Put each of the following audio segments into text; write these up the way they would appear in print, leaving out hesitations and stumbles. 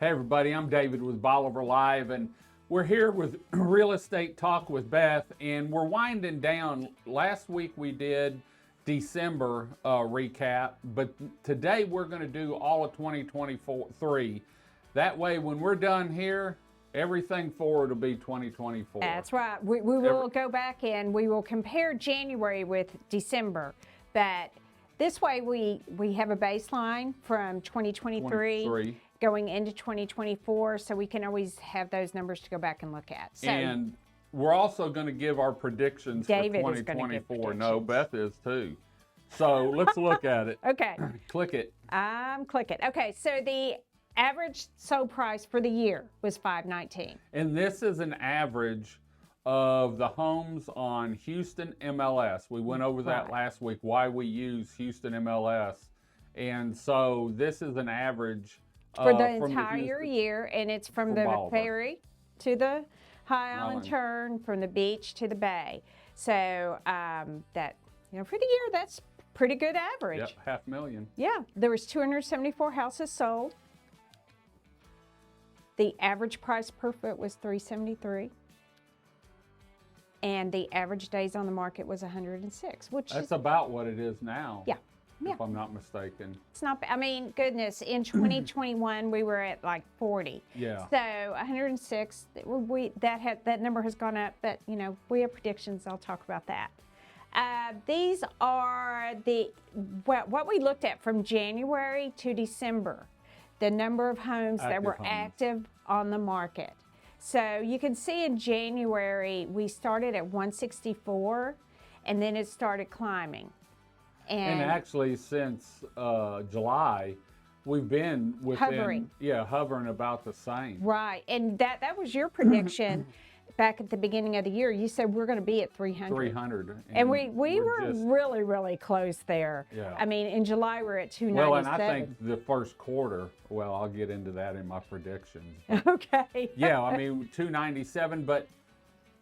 Hey everybody, I'm David with Bolivar Live, and we're here with Real Estate Talk with Beth, and we're winding down. Last week we did December recap, but today we're going to do all of 2023. That way, when we're done here, everything forward will be 2024. That's right. We will go back and we will compare January with December, but this way we have a baseline from 2023. Going into 2024, so we can always have those numbers to go back and look at. So, and we're also going to give our predictions David for 2024. No, Beth is too. So let's look at it. Okay. Click it. I'm clicking. Okay, so the average sold price for the year was $519. And this is an average of the homes on Houston MLS. We went over that last week, why we use Houston MLS. And so this is an average for the entire year, and it's from the Bolivar. ferry to the High Island turn, from the beach to the bay. So that, for the year, that's pretty good average. Yep, 500,000. Yeah, there was 274 houses sold. The average price per foot was $373, and the average days on the market was 106, which that's is about what it is now. Yeah. If I'm not mistaken. It's not, goodness, in 2021 we were at like 40. Yeah. So 106, that number has gone up, but we have predictions. I'll talk about that. These are what we looked at from January to December, the number of homes that were active on the market. So you can see in January we started at 164, and then it started climbing. And actually, since July, we've been within, hovering about the same. Right, and that was your prediction back at the beginning of the year. You said we're going to be at 300. 300. And we were really, really close there. Yeah. In July we're at 297. Well, and I think the first quarter, I'll get into that in my predictions. Okay. Yeah, 297, but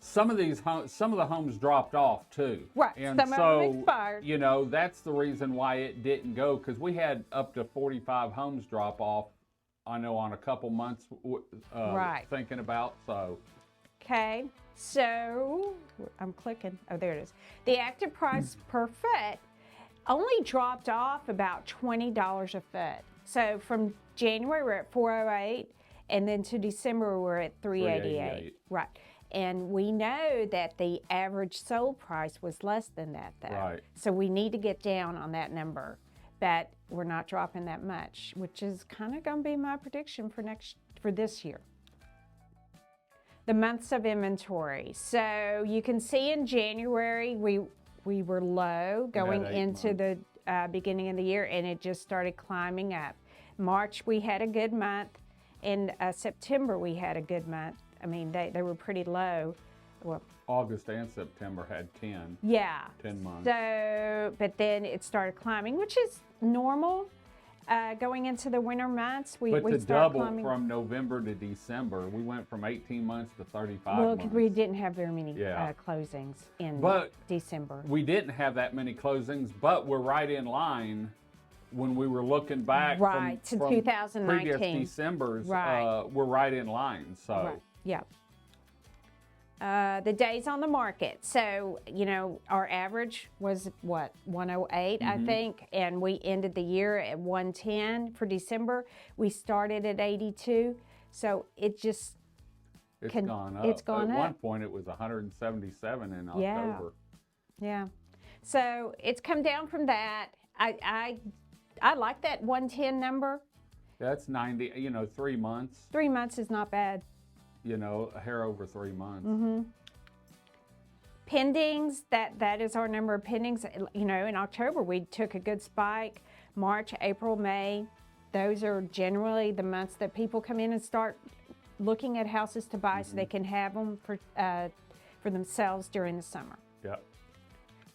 some of the homes dropped off too. Right, and some so, of them expired. That's the reason why it didn't go, because we had up to 45 homes drop off, I know, on a couple months thinking about, so. Okay, so I'm clicking. Oh, there it is. The active price per foot only dropped off about $20 a foot. So from January we're at 408, and then to December we're at 388. Right. And we know that the average sold price was less than that, though. Right. So we need to get down on that number, but we're not dropping that much, which is kind of going to be my prediction for this year. The months of inventory. So you can see in January we were low going into the beginning of the year, and it just started climbing up. March we had a good month. In September we had a good month. They were pretty low. Well, August and September had 10. Yeah. 10 months. So, but then it started climbing, which is normal going into the winter months. We double climbing. From November to December, we went from 18 months to 35 months. Well, because we didn't have very many closings in December. We didn't have that many closings, but we're right in line. When we were looking back from 2019. Previous Decembers, we're right in line. So. Right. Yeah. The days on the market. So, our average was 108, I think, and we ended the year at 110 for December. We started at 82. So it's gone up. It's gone up. At one point it was 177 in October. Yeah. So it's come down from that. I like that 110 number. That's 90, 3 months. 3 months is not bad. A hair over 3 months. Mm-hmm. Pendings, that is our number of pendings. In October we took a good spike. March, April, May, those are generally the months that people come in and start looking at houses to buy, so they can have them for themselves during the summer. Yep.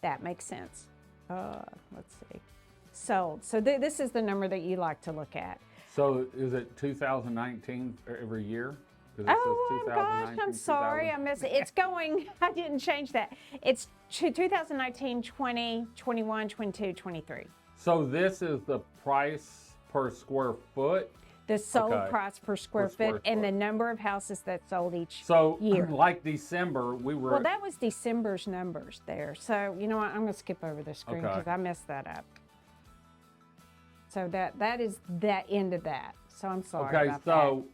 That makes sense. Let's see. Sold. So this is the number that you like to look at. So is it 2019 every year? Oh gosh, I'm sorry, I missed it. It's going, I didn't change that. It's 2019, 20, 21, 22, 23. So this is the price per square foot? the sold Okay. price per square square foot and foot. the number of houses that sold each So, year. like December, we were. Well, that was December's numbers there. So, you know what? I'm going to skip over the screen Okay. because I messed that up. So that is that end of that. So I'm sorry Okay, about so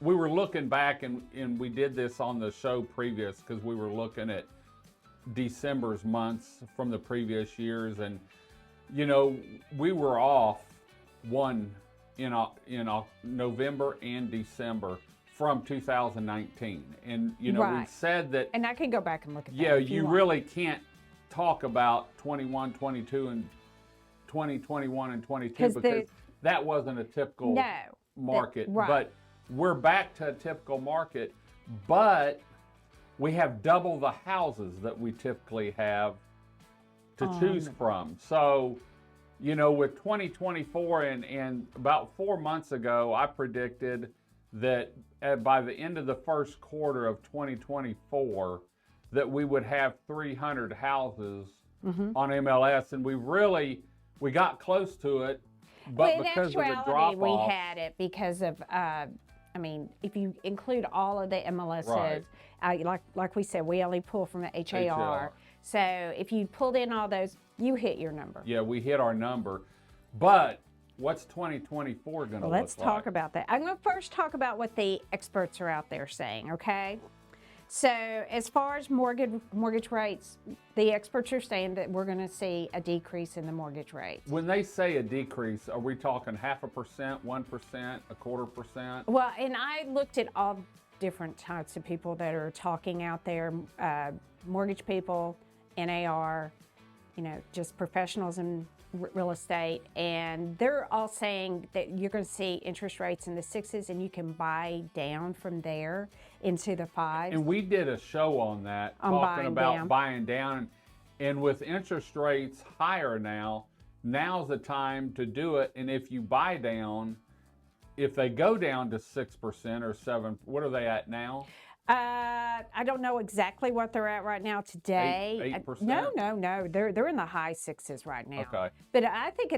we were looking back, and we did this on the show previous because we were looking at December's months from the previous years, and you know, we were off one in November and December from 2019, and you know, we Right. said that that. And I can go back and look at that. yeah, if you want. really can't talk about 21, 22, and 2021 and 22 'Cause because that wasn't a typical No. market. right. But we're back to a typical market, but we have double the houses that we typically have to choose from. So, you know, with 2024 and about 4 months ago, I predicted that by the end of the first quarter of 2024, that we would have 300 houses on MLS, and we got close to it, but Well, in because of the actuality, drop we off, had it because of, I mean, if you include all of the MLSs, like we said, we only pull from the HAR. So if you pulled in all those, you hit your number. yeah, we hit our number. But what's 2024 going to look like? Let's talk about that. I'm going to first talk about what the experts are out there saying, okay? So as far as mortgage rates, the experts are saying that we're going to see a decrease in the mortgage rates. When they say a decrease, are we talking 0.5%, 1%, 1/4%? Well, and I looked at all different types of people that are talking out there, mortgage people, NAR, you know, just professionals in real estate, and they're all saying that you're going to see interest rates in the 6s and you can buy down from there into the 5s. And we did a show on that, On talking buying about down. buying down. And with interest rates higher now's the time to do it. And if you buy down, if they go down to 6% or 7%, what are they at now? I don't know exactly what they're at right now today. 8%? No. They're in the high 6s right now. Okay. But I think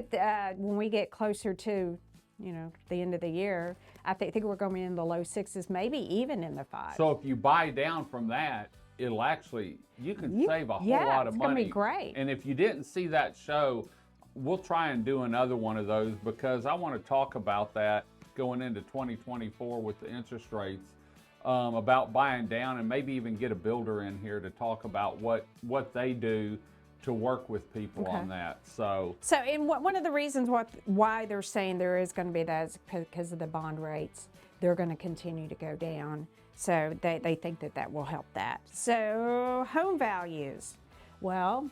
when we get closer to, you know, the end of the year, I think we're going to be in the low 6s, maybe even in the 5s. So if you buy down from that, it'll actually, you can save a whole lot of it's money. gonna be great. And if you didn't see that show, we'll try and do another one of those because I want to talk about that going into 2024 with the interest rates, about buying down, and maybe even get a builder in here to talk about what they do to work with people on that. So and one of the reasons why they're saying there is going to be that is because of the bond rates. They're going to continue to go down. So they think that will help that. So home values. Well,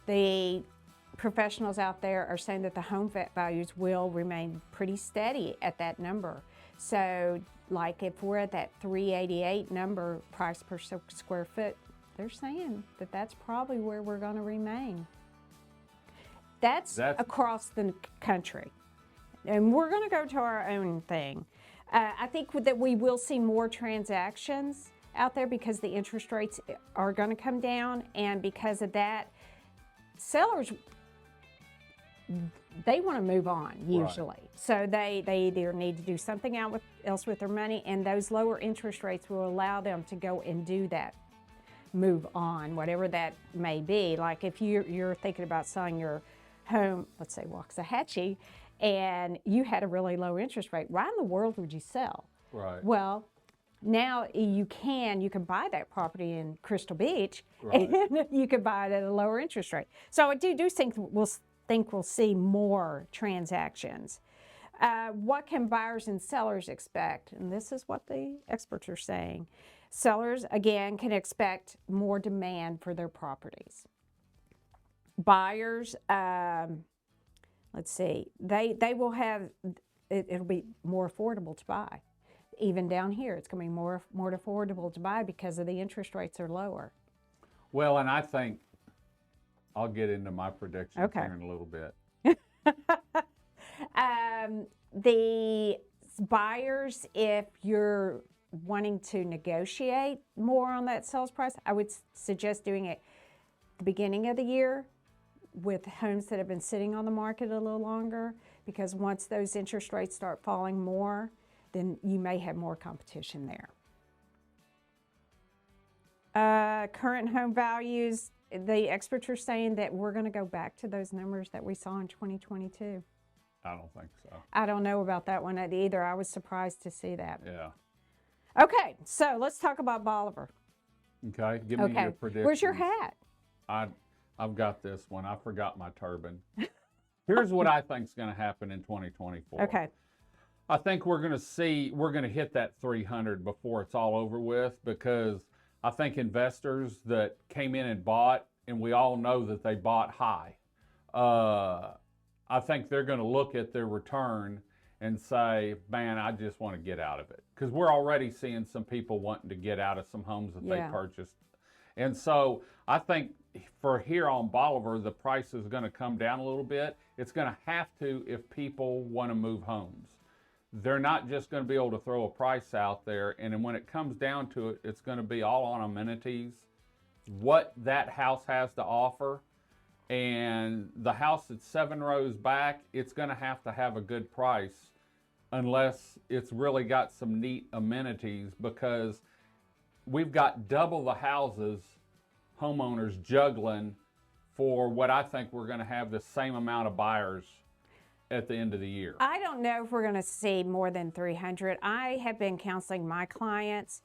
the professionals out there are saying that the home values will remain pretty steady at that number. So like if we're at that 388 number price per square foot, they're saying that that's probably where we're going to remain. That's across the country. And we're going to go to our own thing. I think that we will see more transactions out there because the interest rates are going to come down, and because of that, sellers, they want to move on usually. Right. So they either need to do something else with their money, and those lower interest rates will allow them to go and do that, move on, whatever that may be. Like if you're thinking about selling your home, let's say Waxahachie, and you had a really low interest rate, why in the world would you sell? right. Well, now you can buy that property in Crystal Beach, Right. and you can buy it at a lower interest rate. So I do think we'll see more transactions. What can buyers and sellers expect? And this is what the experts are saying. Sellers, again, can expect more demand for their properties. Buyers, let's see, they will have, it'll be more affordable to buy. Even down here, it's going to be more affordable to buy because of the interest rates are lower. Well, and I think I'll get into my predictions Okay. here in a little bit. The buyers, if you're wanting to negotiate more on that sales price, I would suggest doing it the beginning of the year with homes that have been sitting on the market a little longer. because once those interest rates start falling more, then you may have more competition there. Current home values, the experts are saying that we're going to go back to those numbers that we saw in 2022. I don't think so. I don't know about that one either. I was surprised to see that. Yeah. Okay, so let's talk about Bolivar. Okay, give me your prediction. Where's your hat? I've got this one. I forgot my turban. Here's what I think is going to happen in 2024. Okay. I think we're going to hit that 300 before it's all over with, because I think investors that came in and bought, and we all know that they bought high, I think they're going to look at their return and say, man, I just want to get out of it. Because we're already seeing some people wanting to get out of some homes that they purchased. And so I think for here on Bolivar, the price is going to come down a little bit. It's going to have to if people want to move homes. They're not just going to be able to throw a price out there. And then when it comes down to it, it's going to be all on amenities, what that house has to offer. And the house that's 7 rows back, it's going to have a good price unless it's really got some neat amenities, because we've got double the houses homeowners juggling for what I think we're going to have the same amount of buyers at the end of the year. I don't know if we're going to see more than 300. I have been counseling my clients,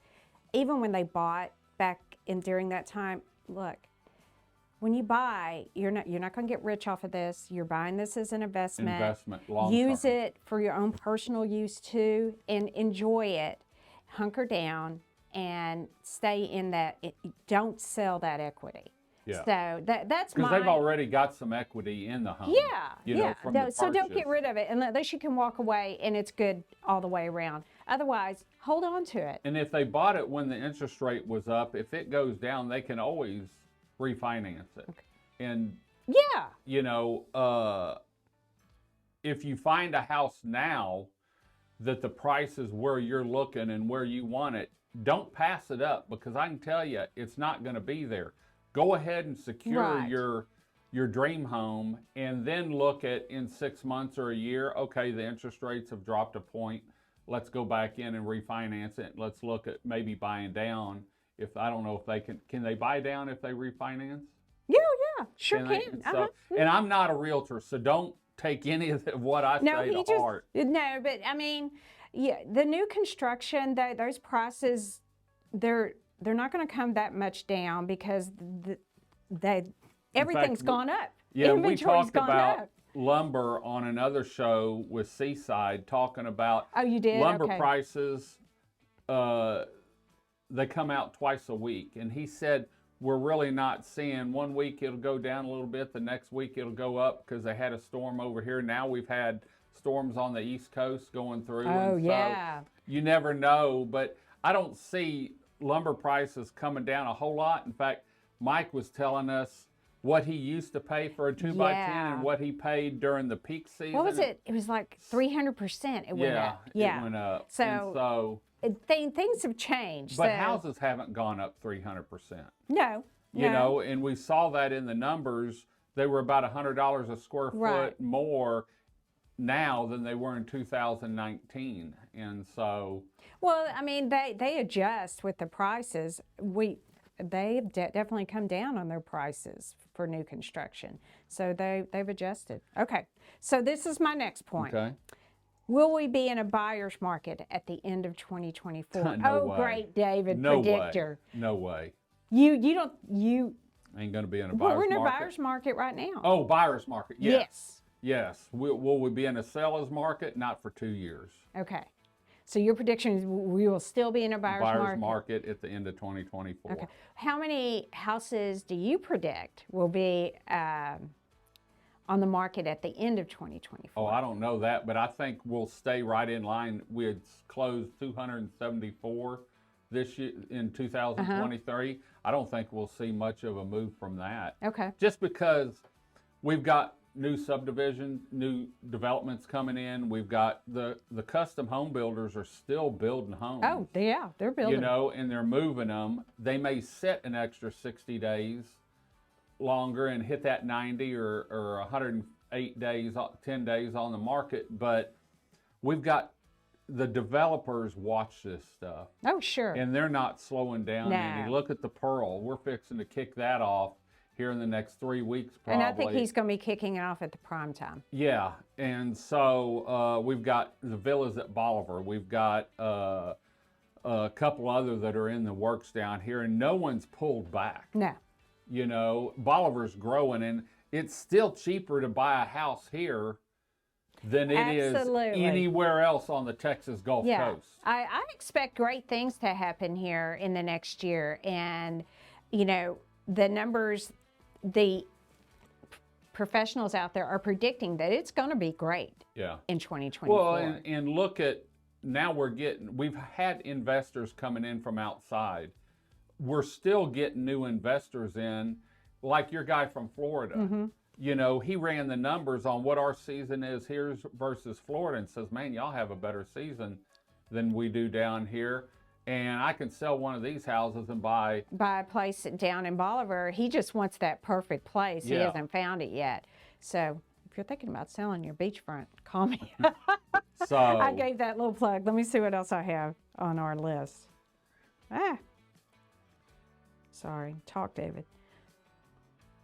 even when they bought back in during that time. Look, when you buy, you're not going to get rich off of this. You're buying this as an investment. Long Use term. it for your own personal use too, and enjoy it. Hunker down and stay in that. Don't sell that equity. Yeah. So that's because they've already got some equity in the home. Yeah, From the so don't purchase. get rid of it unless you can walk away and it's good all the way around. Otherwise, hold on to it. And if they bought it when the interest rate was up, if it goes down, they can always refinance it. Okay. And yeah, if you find a house now that the price is where you're looking and where you want it, don't pass it up, because I can tell you it's not going to be there. Go ahead and secure your dream home, and then look at in 6 months or a year, okay, the interest rates have dropped a point. Let's go back in and refinance it. Let's look at maybe buying down. If I don't know if they can they buy down if they refinance? yeah, sure They? can. And, and I'm not a realtor, so don't take any of what I say to heart. No, but I mean, yeah, the new construction, those prices, they're not going to come that much down, because everything's gone up. Yeah, we Inventory's talked gone about up. lumber on another show with Seaside, talking about you did? lumber Okay. prices. They come out twice a week, and he said we're really not seeing, one week it'll go down a little bit, the next week it'll go up because they had a storm over here. Now we've had storms on the East Coast going through. Oh, and so yeah. you never know, but I don't see lumber prices coming down a whole lot. In fact, Mike was telling us what he used to pay for a 2x10 and what he paid during the peak season. What was it? It was like 300%. It went up. Yeah, it went up. So things have changed. But houses haven't gone up 300%. No. You know, and we saw that in the numbers. They were about $100 a square foot more now than they were in 2019. And so... Well, I mean, they adjust with the prices. They've definitely come down on their prices for new construction. So they've adjusted. Okay, so this is my next point. Okay. Will we be in a buyer's market at the end of 2024? No way. Great, David, No predictor. way. No way. You Ain't going to be in a buyer's market. we're in a buyer's market right now. Oh, buyer's market. Yes. Yes. Will we be in a seller's market? Not for 2 years. Okay. So your prediction is we will still be in a buyer's market at the end of 2024. Okay. How many houses do you predict will be on the market at the end of 2024? Oh, I don't know that, but I think we'll stay right in line. We had closed 274 this year in 2023. I don't think we'll see much of a move from that. Okay. Just because we've got new subdivisions, new developments coming in. We've got the custom home builders are still building homes. Oh, yeah, they're building. You know, and they're moving them. They may sit an extra 60 days longer and hit that 90 or 8 days, 10 days on the market, but we've got the developers watch this stuff. Oh, sure. And they're not slowing down No. any. Look at the Pearl. We're fixing to kick that off here in the next 3 weeks, probably. And I think he's going to be kicking it off at the prime time. Yeah, and so we've got the villas at Bolivar. We've got a couple other that are in the works down here, and no one's pulled back. No. You know, Bolivar's growing, and it's still cheaper to buy a house here than it is Absolutely. anywhere else on the Texas Gulf Coast. I expect great things to happen here in the next year. And, you know, the numbers, the professionals out there are predicting that it's going to be great in 2024. Well, and look at, now we've had investors coming in from outside. We're still getting new investors in, like your guy from Florida. Mm-hmm. You know, he ran the numbers on what our season is here versus Florida and says, man, y'all have a better season than we do down here. And I can sell one of these houses and buy a place down in Bolivar. He just wants that perfect place. He hasn't found it yet. So if you're thinking about selling your beachfront, call me. So I gave that little plug. Let me see what else I have on our list. Sorry. Talk, David.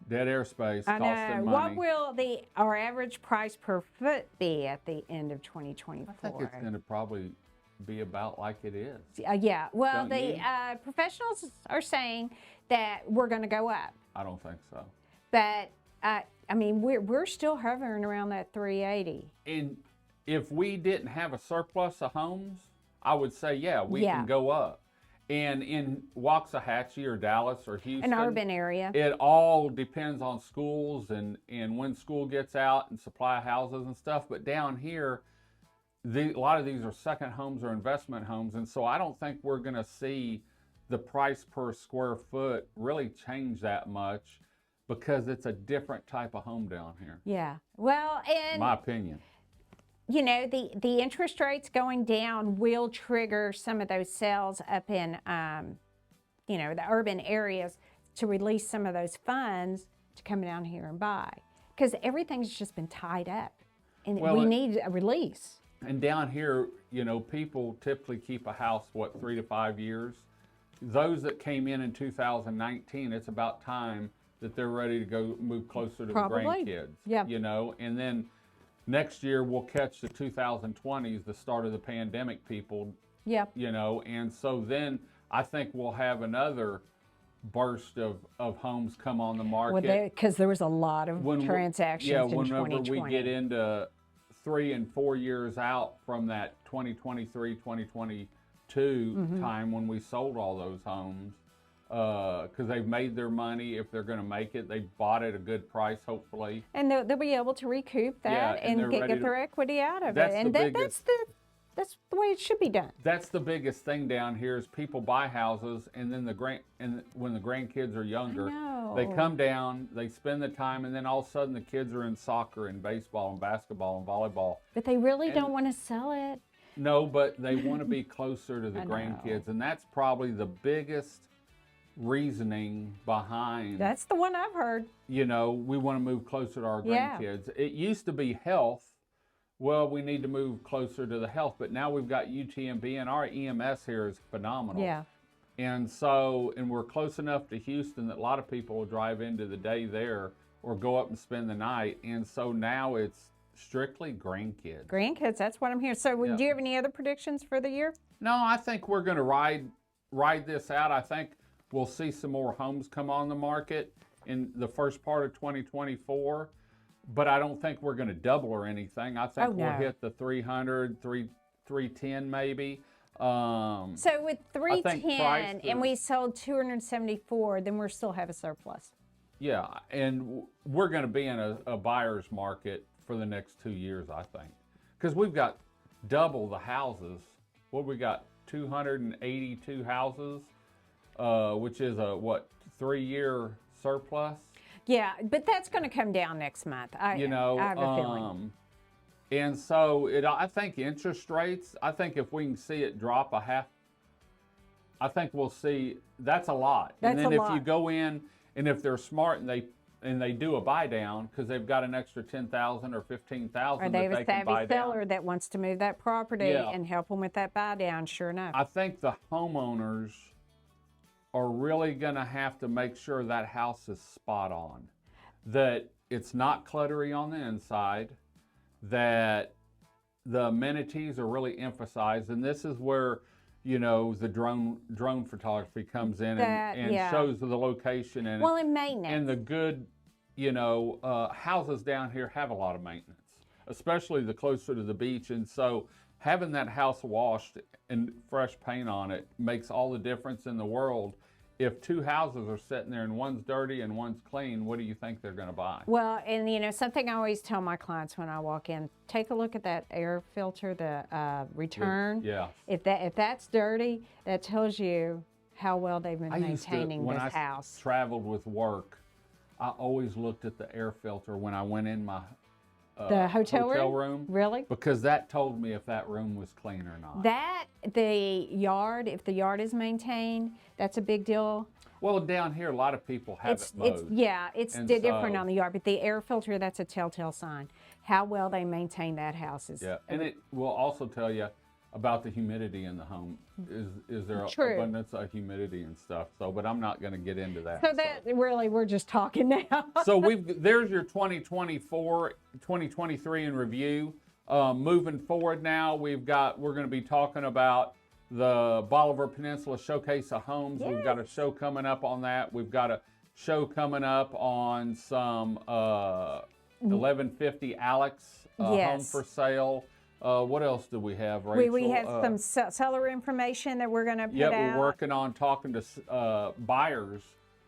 dead airspace, I costing know. money. What will our average price per foot be at the end of 2024? I think it's going to probably be about like it is. Yeah. Well, Don't the you? professionals are saying that we're going to go up. I don't think so. But, I mean, we're still hovering around that 380. And if we didn't have a surplus of homes, I would say, we can go up. And in Waxahachie or Dallas or Houston, An urban area. it all depends on schools and when school gets out and supply houses and stuff. But down here, a lot of these are second homes or investment homes. And so I don't think we're going to see the price per square foot really change that much because it's a different type of home down here. Yeah. Well, and my opinion. You know, the interest rates going down will trigger some of those sales up in, you know, the urban areas to release some of those funds to come down here and buy. Because everything's just been tied up. And we need a release. And down here, you know, people typically keep a house, 3 to 5 years. Those that came in 2019, it's about time that they're ready to go move closer to the grandkids. Yeah. You know, and then next year we'll catch the 2020s, the start of the pandemic people. Yep. You know, and so then I think we'll have another burst of homes come on the market. Because there was a lot of transactions in 2020. Whenever we get into 3 and 4 years out from that 2023, 2022 time when we sold all those homes, because they've made their money. If they're going to make it, they bought at a good price, hopefully. And they'll be able to recoup that and get their equity out of it. And that's the way it should be done. That's the biggest thing down here is people buy houses, and then when the grandkids are younger, they come down, they spend the time, and then all of a sudden the kids are in soccer and baseball and basketball and volleyball. But they really don't want to sell it. No, but they want to be closer to the grandkids, and that's probably the biggest reasoning behind. That's the one I've heard. You know, we want to move closer to our grandkids. It used to be health. Well, we need to move closer to the health, but now we've got UTMB, and our EMS here is phenomenal. Yeah. And so, and we're close enough to Houston that a lot of people will drive into the day there or go up and spend the night. And so now it's strictly grandkids. Grandkids, that's what I'm hearing. So do you have any other predictions for the year? No, I think we're going to ride this out. I think we'll see some more homes come on the market in the first part of 2024. But I don't think we're going to double or anything. I think we'll hit the 300, 310 maybe. So with 310 and we sold 274, then we'll still have a surplus. Yeah, and we're going to be in a buyer's market for the next 2 years, I think. Because we've got double the houses. What we got, 282 houses, which is a, 3-year surplus? Yeah, but that's going to come down next month. I have a feeling. And so I think interest rates, I think if we can see it drop a half, I think we'll see, that's a lot. That's and then a if lot. you go in and if they're smart and and they do a buy down because they've got an extra 10,000 or 15,000 Or they have that a they can buy savvy down. seller that wants to move that property Yeah. and help them with that buy down, sure enough. I think the homeowners are really going to have to make sure that house is spot on, that it's not cluttery on the inside, that the amenities are really emphasized, and this is where, you know, the drone photography comes in and yeah. shows the location and Well, and maintenance. and the good, you know, houses down here have a lot of maintenance, especially the closer to the beach, and so having that house washed and fresh paint on it makes all the difference in the world. If two houses are sitting there and one's dirty and one's clean, what do you think they're going to buy? Well, and you know, something I always tell my clients when I walk in, take a look at that air filter, the return. Yeah. If that's dirty, that tells you how well they've been maintaining when this I house. traveled with work, I always looked at the air filter when I went in my The hotel room. Really? Because that told me if that room was clean or not. That, the yard, if the yard is maintained, that's a big deal. Well, down here, a lot of people have it mowed. It's And different so- on the yard, but the air filter, that's a telltale sign. How well they maintain that house is. Yeah, and it will also tell you about the humidity in the home. Is there True. abundance of humidity and stuff? So, but I'm not going to get into that. So that really, we're just talking now. So there's your 2024, 2023 in review. Moving forward now, we're going to be talking about the Bolivar Peninsula Showcase of Homes. Yes. We've got a show coming up on that. We've got a show coming up on some 1150 Alex home Yes. for sale. What else do we have, Rachel? We have some seller information that we're going to put out. We're working on talking to buyers.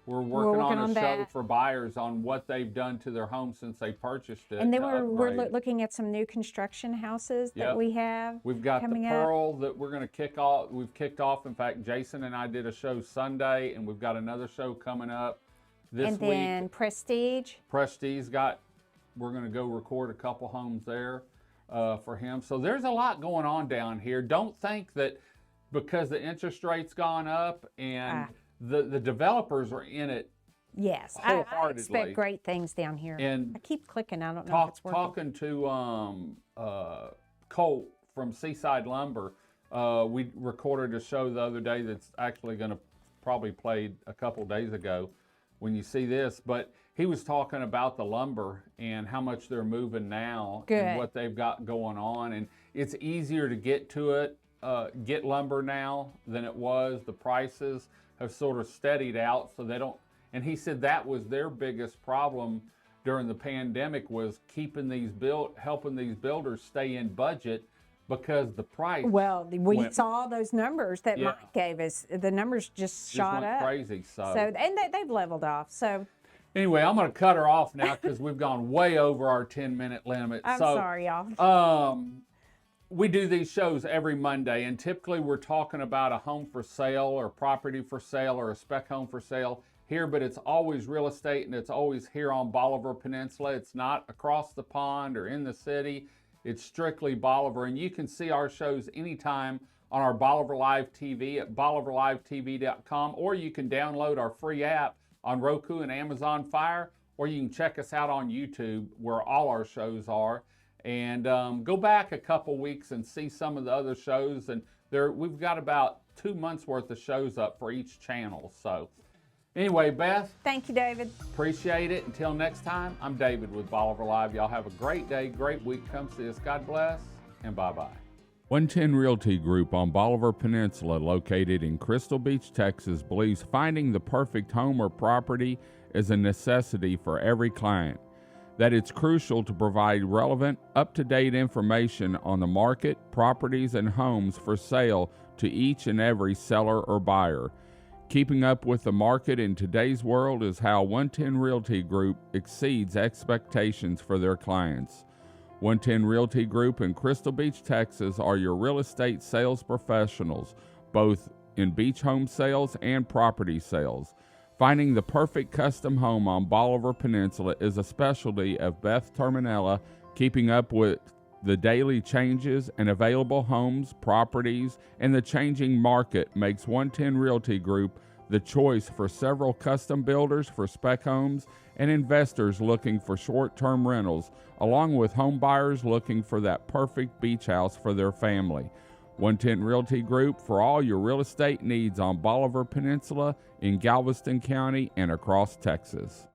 We're working on a show that. for buyers on what they've done to their home since they purchased it. And then to we're upgrade. looking at some new construction houses that Yep. we have. We've got the coming up. Pearl that we're going to kick off. We've kicked off. In fact, Jason and I did a show Sunday, and we've got another show coming up this And week. then Prestige. We're going to go record a couple homes there for him. So there's a lot going on down here. Don't think that because the interest rate's gone up and the developers are in it. Yes, I Wholeheartedly. expect great things down here. And I keep clicking. I don't know if it's working. talking to Colt from Seaside Lumber, we recorded a show the other day that's actually going to probably play a couple days ago when you see this, but he was talking about the lumber and how much they're moving now and what they've got going on, and it's easier to get to it, get lumber now than it was. The prices have sort of steadied out, so they don't. And he said that was their biggest problem during the pandemic, was helping these builders stay in budget because the price. Well, we went- saw those numbers that Yeah. Mike gave us. The numbers just shot went up. crazy. So And they've leveled off. So anyway, I'm going to cut her off now because we've gone way over our 10-minute limit. I'm sorry, y'all. We do these shows every Monday, and typically we're talking about a home for sale or property for sale or a spec home for sale here, but it's always real estate, and it's always here on Bolivar Peninsula. It's not across the pond or in the city. It's strictly Bolivar, and you can see our shows anytime on our Bolivar Live TV at bolivarlivetv.com, or you can download our free app on Roku and Amazon Fire, or you can check us out on YouTube where all our shows are. And go back a couple weeks and see some of the other shows. And we've got about 2 months worth of shows up for each channel. So anyway, Beth, Thank you, David. appreciate it. Until next time, I'm David with Bolivar Live. Y'all have a great day, great week. Come see us. God bless, and bye-bye. 110 Realty Group on Bolivar Peninsula, located in Crystal Beach, Texas, believes finding the perfect home or property is a necessity for every client. That it's crucial to provide relevant, up-to-date information on the market, properties, and homes for sale to each and every seller or buyer. Keeping up with the market in today's world is how 110 Realty Group exceeds expectations for their clients. 110 Realty Group in Crystal Beach, Texas are your real estate sales professionals, both in beach home sales and property sales. Finding the perfect custom home on Bolivar Peninsula is a specialty of Beth Terminella. Keeping up with the daily changes and available homes, properties, and the changing market makes 110 Realty Group the choice for several custom builders for spec homes and investors looking for short-term rentals, along with home buyers looking for that perfect beach house for their family. 110 Realty Group for all your real estate needs on Bolivar Peninsula, in Galveston County, and across Texas.